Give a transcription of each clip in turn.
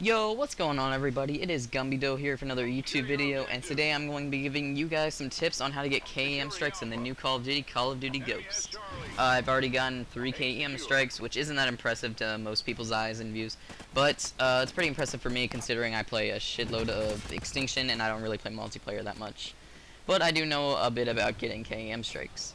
Yo, what's going on everybody? It is GumbiDoh here for another YouTube video, and today I'm going to be giving you guys some tips on how to get K.E.M strikes in the new Call of Duty Ghost. I've already gotten 3 K.E.M strikes, which isn't that impressive to most people's eyes and views, but it's pretty impressive for me considering I play a shitload of Extinction and I don't really play multiplayer that much. But I do know a bit about getting K.E.M strikes.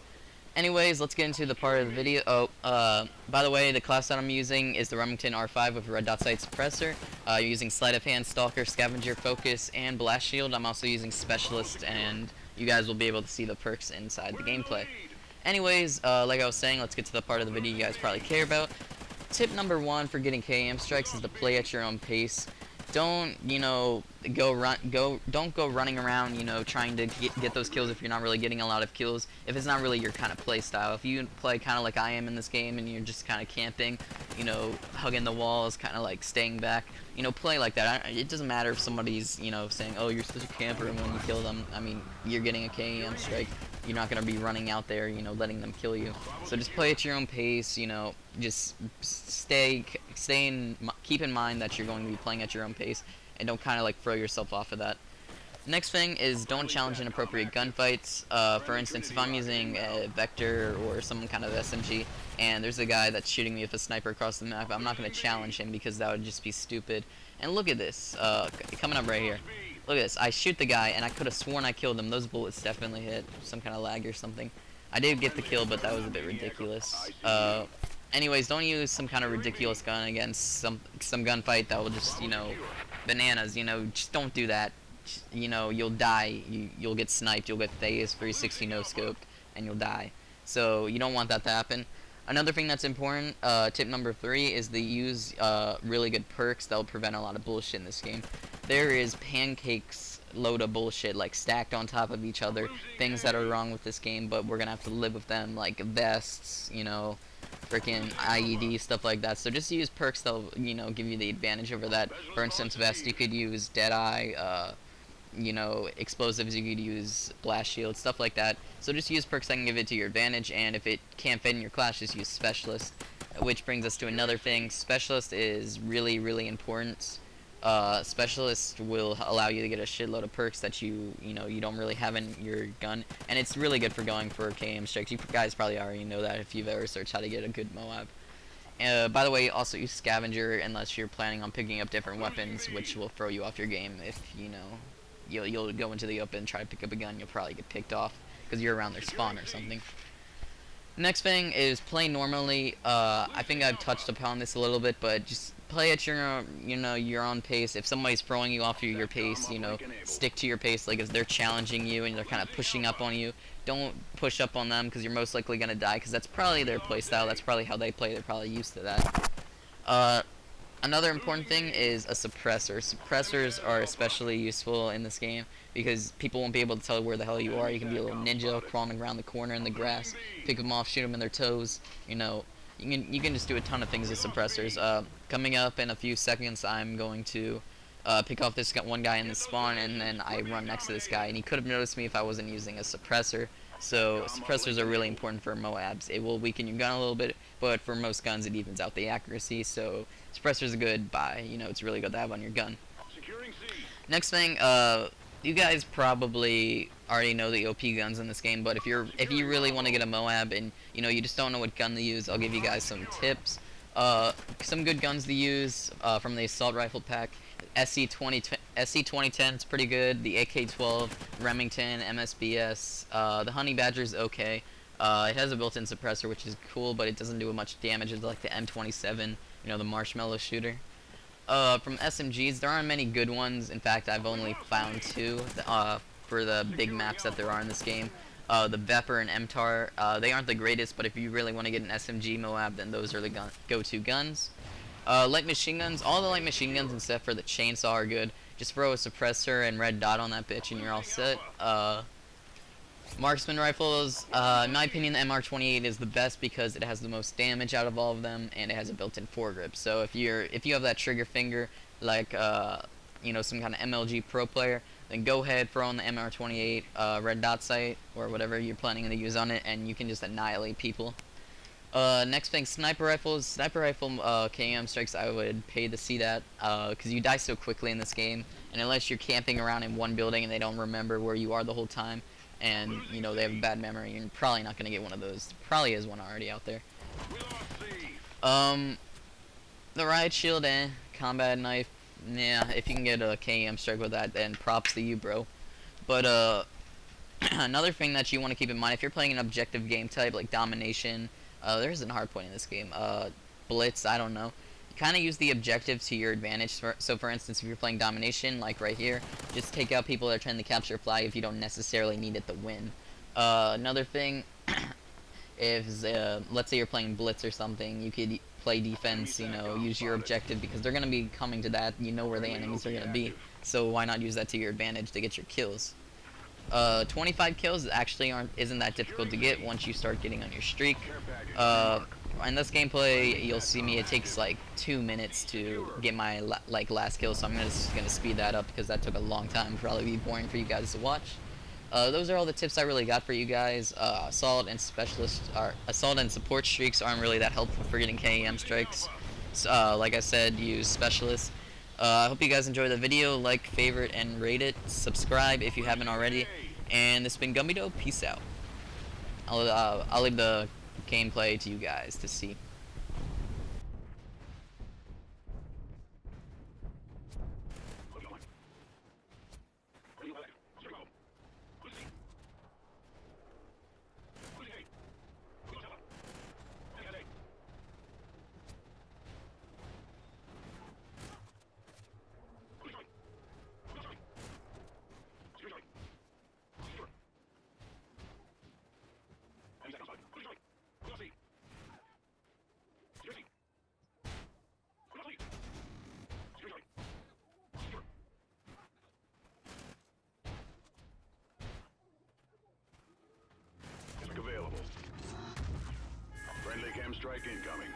Anyways, let's get into the part of the video. By the way, the class that I'm using is the Remington R5 with red dot sight suppressor. Using sleight of hand, stalker, scavenger, focus, and blast shield. I'm also using specialist, and you guys will be able to see the perks inside the gameplay. Anyways, like I was saying, let's get to the part of the video you guys probably care about. Tip number 1 for getting K.E.M strikes is to play at your own pace. Don't don't go running around, trying to get those kills if you're not really getting a lot of kills. If it's not really your kind of play style. If you play kind of like I am in this game and you're just kind of camping, hugging the walls, kind of like staying back, play like that. It doesn't matter if somebody's, saying, "Oh, you're such a camper," and when you kill them, I mean, you're getting a K.E.M strike. You're not going to be running out there, letting them kill you. So just play at your own pace, just keep in mind that you're going to be playing at your own pace, and don't kind of like throw yourself off of that. Next thing is don't challenge inappropriate gunfights. For instance, if I'm using a Vector or some kind of SMG, and there's a guy that's shooting me with a sniper across the map, I'm not going to challenge him because that would just be stupid. And look at this, coming up right here. Look at this, I shoot the guy, and I could have sworn I killed him. Those bullets definitely hit. Some kind of lag or something. I did get the kill, but that was a bit ridiculous. Anyways, don't use some kind of ridiculous gun against some gunfight that will just, bananas, just don't do that. You'll die, you'll get sniped, you'll get phased, 360 no-scoped, and you'll die. So, you don't want that to happen. Another thing that's important, tip number 3, is to use really good perks that will prevent a lot of bullshit in this game. There is pancakes load of bullshit, like stacked on top of each other, things that are wrong with this game, but we're gonna have to live with them, like vests, freaking IED, stuff like that. So just use perks that'll, give you the advantage over that. For instance, vest, you could use Deadeye, explosives, you could use blast shield, stuff like that. So just use perks that can give it to your advantage, and if it can't fit in your class, just use specialist. Which brings us to another thing. Specialist is really, really important. Specialist will allow you to get a shitload of perks that you don't really have in your gun, and it's really good for going for K.E.M strikes. You guys probably already know that if you've ever searched how to get a good Moab. By the way, also use scavenger unless you're planning on picking up different weapons, which will throw you off your game. If you'll go into the open, try to pick up a gun, you'll probably get picked off because you're around their spawn or something. Next thing is play normally. I think I've touched upon this a little bit, but just play at your your own pace. If somebody's throwing you off your pace, stick to your pace. Like if they're challenging you and they're kind of pushing up on you, don't push up on them because you're most likely gonna die because that's probably their play style. That's probably how they play. They're probably used to that. Another important thing is a suppressor. Suppressors are especially useful in this game because people won't be able to tell where the hell you are. You can be a little ninja crawling around the corner in the grass, pick them off, shoot them in their toes. You can just do a ton of things with suppressors. Coming up in a few seconds, I'm going to pick off this one guy in the spawn, and then I run next to this guy, and he could have noticed me if I wasn't using a suppressor. So suppressors are really important for Moabs. It will weaken your gun a little bit, but for most guns it evens out the accuracy. So suppressors are good buy. It's really good to have on your gun. Next thing, you guys probably already know the OP guns in this game, but if you really want to get a Moab and you just don't know what gun to use, I'll give you guys some tips. Some good guns to use from the assault rifle pack. SC2010 is pretty good. The AK-12, Remington, MSBS. The Honey Badger is okay. It has a built-in suppressor, which is cool, but it doesn't do much damage. It's like the M27, the marshmallow shooter. From SMGs, there aren't many good ones. In fact, I've only found 2 for the big maps that there are in this game. The Vepr and MTAR, they aren't the greatest, but if you really want to get an SMG Moab, then those are the go-to guns. Light machine guns, all the light machine guns except for the chainsaw are good. Just throw a suppressor and red dot on that bitch and you're all set. Marksman rifles, in my opinion, the MR28 is the best because it has the most damage out of all of them, and it has a built-in foregrip. So if you have that trigger finger, like some kind of MLG pro player, then go ahead, throw on the MR28 red dot sight or whatever you're planning to use on it, and you can just annihilate people. Next thing, sniper rifles. Sniper rifle K.E.M strikes, I would pay to see that, because you die so quickly in this game, and unless you're camping around in one building and they don't remember where you are the whole time, and, you know, they have a bad memory, you're probably not going to get one of those. Probably is one already out there. The riot shield, combat knife, yeah, if you can get a K.E.M strike with that, then props to you, bro. But, another thing that you want to keep in mind, if you're playing an objective game type like domination, there isn't a hard point in this game. Blitz, I don't know. You kind of use the objective to your advantage. So, for instance, if you're playing domination, like right here, just take out people that are trying to capture a flag if you don't necessarily need it to win. Another thing, if let's say you're playing blitz or something, you could play defense. You know, use your objective because they're gonna be coming to that. You know where the enemies are gonna be. So why not use that to your advantage to get your kills? 25 kills actually isn't that difficult to get once you start getting on your streak. In this gameplay, you'll see me, it takes like 2 minutes to get my last kill, so I'm just gonna speed that up because that took a long time. Probably be boring for you guys to watch. Those are all the tips I really got for you guys. Assault and support streaks aren't really that helpful for getting K.E.M strikes. So, like I said, use specialists. I hope you guys enjoy the video. Like, favorite, and rate it. Subscribe if you haven't already. And this has been GumbiDoh. Peace out. I'll leave the gameplay to you guys to see. Available. Friendly cam strike incoming.